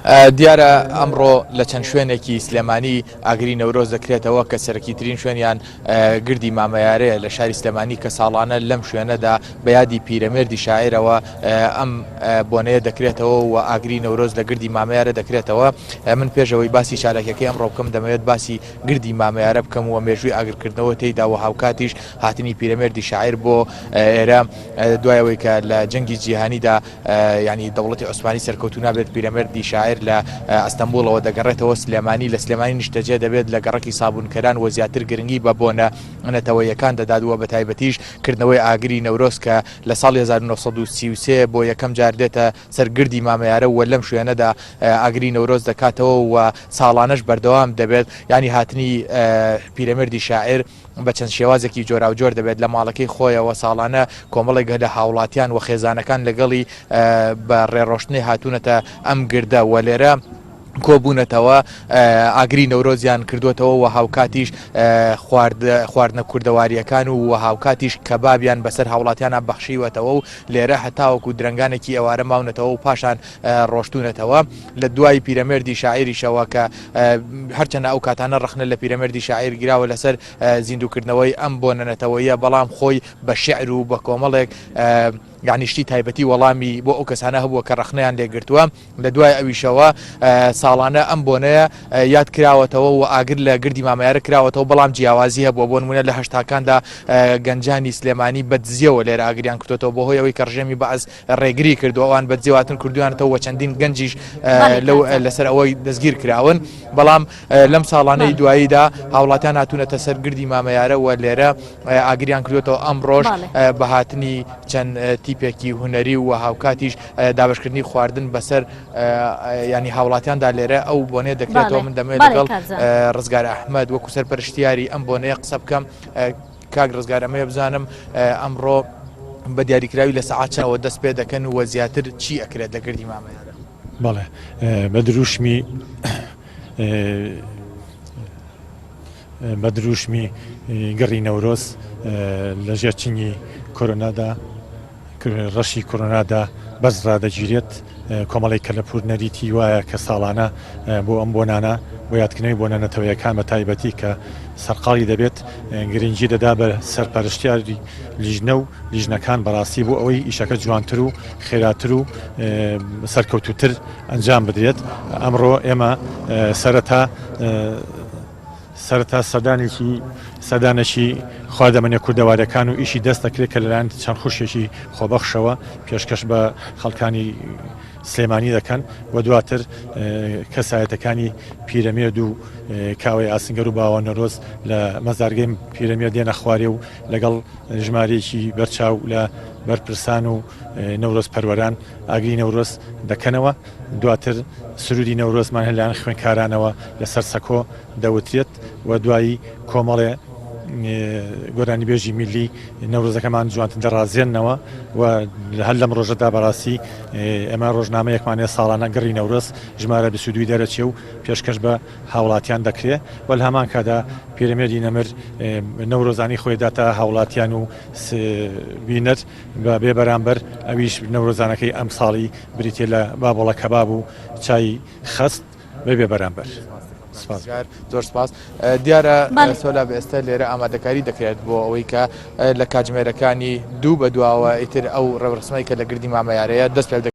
دیارە ئەمڕۆ لە چەند شوێنێکی سلێمانی ئاگری نەورۆز دەکرێتەوە کە سەرەکیترین شوێنیان گردی مامەیارەیە لە شاری سلێمانی کە ساڵانە لەم شوێنەدا بە یادی پیرەمێردی شاعیرەوە ئەم بۆنەیە دەکرێتەوە و ئاگری نەورۆز لە گردی مامەیارە دەکرێتەوە. من پێشەوەی باسی چارەکەکەی ئەمڕۆ بکەم دەمەوێت باسی گردی مامەیارە بکەم و مێژووی ئاگرکردنەوە تێیدا و هاوکاتیش هاتنی پیرەمێردی شاعیر بۆ ئێرە دوایەوەی کە لە جەنگی جیهانیدا ینی دەوڵەتی عوسمانی سەرکەوتوو نابێت پیرەمێردی شاعیر لە ئەستەمبوڵەوە دەگەڕێتەوە سلێمانی لە سلێمانی نیشتەجێ دەبێت لە گەڕەکی سابوونکەران و زیاتر گرنگی بە بۆنە نەتەوەیەکان دەدادووە بە تایبەتیش کردنەوەی ئاگری نەورۆز کە لە ساڵی 1933 بۆ یەکەم جار دێتە سەرگردی مامەیارە و لەم شوێنەدا ئاگری نەورۆز دەکاتەوە و ساڵانەش بەردەوام دەبێت ینی هاتنی پیرەمێردی شاعیر بە چەند شێوازێکی جۆراوجۆر دەبێت لە ماڵەکەی خۆیەوە ساڵانە کۆمەڵێک لە هاوڵاتیان و خێزانەکان لەگەڵی بە ڕێڕۆشتنی هاتوونەتە ئەم گردە و لێرە کۆبوونەتەوە ئاگری نەورۆزیان کردوێتەوە و هاوکاتیش خواردنە کوردەواریەکان و هاوکاتیش کەبابیان بەسەر هاوڵاتیانە بەخشیوەتەوە و لێرە هەتاوەکو درنگانێکی ئەوارە ماونەتەوە و پاشان ڕۆشتونەتەوە لە دوای پیرەمێردی شاعیریشەوە کە هەرچەنە ئەو کاتانە ڕخنە لە پیرەمێردی شاعیر گراوە لەسەر زیندوکردنەوەی ئەم بۆنەتەوەیە بەڵام خۆی بە شعر و بە کۆمەڵێک یعنیشتی تایبەتی وەڵامی بۆ ئەو کەسانە هەبووە کە ڕخنەیان لێگرتووە لە دوای ئەویشەوە ساڵانە ئەم بۆنەیە یاد کراوەتەوە و ئاگر لە گردی مامەیارە کراوەتەوە بەڵام جیاوازی هەبووە بۆ نمونە لە هەشتاکاندا گەنجانی سلێمانی بەدزیەوە لێرە ئاگریان کردوێتەوە بۆ هۆی ئەوەی کە ڕژێمی بەعز ڕێگری کردو ئەوان بەدزێواتن کردویانەوە چەندین گەنجیش لەسەر ئەوەی دەستگیر کراون بەڵام لەم ساڵانەی دواییدا هاوڵاتیان هاتوونەتە سەر گردی مامەیارە و لێرە ئاگریان کردوێتەوە ئەم ڕۆژ بە هاتنی چەند تیپێکی هوەری و هاوکاتیش دابشکردنی خواردن بەسەر ینی هاوڵاتیاندا لێرە ئەو بۆنێ دەکرێتەوە من دەمێت لەگەڵ ڕزگار ئەحمەد وەکو سەرپەرشتیاری ئەم بۆنەیە قسە بکەم. کاک ڕزگار ئەمەیە بزانم ئەمڕۆ بە دیاریکراوی لە سەعاتەوە دەست پێ دەکەن و زیاتر چی ئەکرێت لە گردی مامەیارە؟ بەڵێ بە دروشمی گەڕی نەورۆز لەژێر چنگی کۆرۆنادا ڕەشی کۆرۆنادا بەز ڕادەگیرێت کۆمەڵی کەلەپور نەریتی وایە کە ساڵانە بۆ ئەم بۆنانە بۆ یادکردنەوەی بۆنەتەوەیەکان بە تایبەتی کە سەرقاڵی دەبێت گرنگی دەدا بە سەرپەرشتیاری لیژنە و لیژنەکان بەڕاستی بۆ ئەوەی ئیشەکە جوانتر و خێراتر و سەرکەوتوتر ئەنجام بدرێت. ئەمڕۆ ئێمە سەرەتا سەدانێکی خواردەمەنیە کوردەوارەکان و ئیشی دەست دەکرێت کە لەلایەن چەند خوشێکی خۆبەخشەوە پێشکەش بە خەڵکانی سلێمانی دەکەن و دواتر کەسایەتەکانی پیرەمێرد و کاوەی ئاسنگەر و باوە نەڕۆز لە مەزارگەی پیرەمێرد دێنە خوارێ و لەگەڵ ژمارەیەکی بەرچاو لە بەرپرسان و نەورۆز پەروەران ئاگری نەورۆز دەکەنەوە. دواتر سرودی نەورۆزمان هەلایەن خوێندکارانەوە لەسەر سەکۆ دەوترێت و دوایی کۆمەڵێ گۆرانی بێژی میلی نەورۆزەکەمان جوانتر دەڕازێننەوە و هەر لەم ڕۆژەدا بەڕاستی ئێمە ڕۆژنامەیەکمانێ ساڵانە گەڕی نەورۆز ژمارە 22 دەرەچێ و پێشکەش بە هاوڵاتیان دەکرێت و لە هەمان کادا پیرەمێردی نەمر نەورۆزانی خۆیدا تا هاوڵاتیان و بینەر بە بێ بەرامبەر ئەویش نەورۆزانەکەی ئەم ساڵی بریتێ لە بابڵە کەباب و چای خەست بێ بەرامبەر. زۆر سپاس. دیارە سۆلا ئێستا لێرە ئامادەکاری دەکرێت بۆ ئەوەی کە لە کاتژمێرەکانی دوو بە دواوە ئیتر ئەو ڕەوڕسمەی کە لە گردی مامەیارەیە دەست پێ